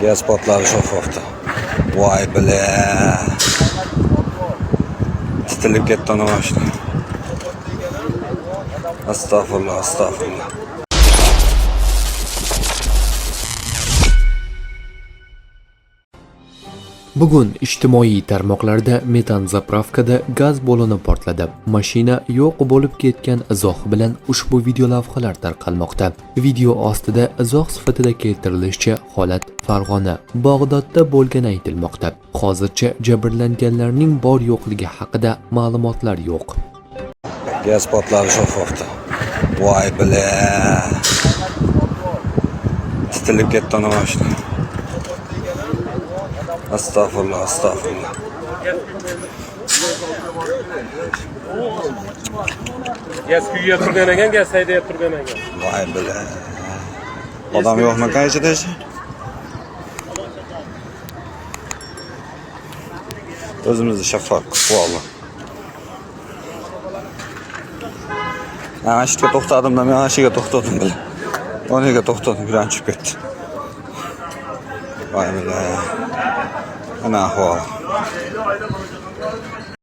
Gaz portlari shaffof. Voy bile. Titilib ketdi ana mashina. Astagfirullah, astagfirullah. Bugun ijtimoiy tarmoqlarda metan zapravkada gaz balloni portladi. Mashina yo'q bo'lib ketgan izoh bilan ushbu video lavhalar tarqalmoqda. Video ostida izoh sifatida keltirilishicha, holat Farg'ona, Bag'dodda bo'lgani aytilmoqda. Hozircha jabrlanganlarning bor yo'qligi haqida ma'lumotlar yo'q. Gaz portlari shaffof. Voy bile. Titilib ketdi ana mashina. Astagfirullah, astagfirullah. Gaz kuyib turgan ekan, gaz haydab turgan ekan. Voy bile. Odam yo'qmi qaychida? O'zimizni shaffof qilib Mashinaga to'xtadim-da, men mashinaga to'xtadim bile. O'rniga to'xtadim, yuram chiqib ketdi. Voy bile. Ana ahvol.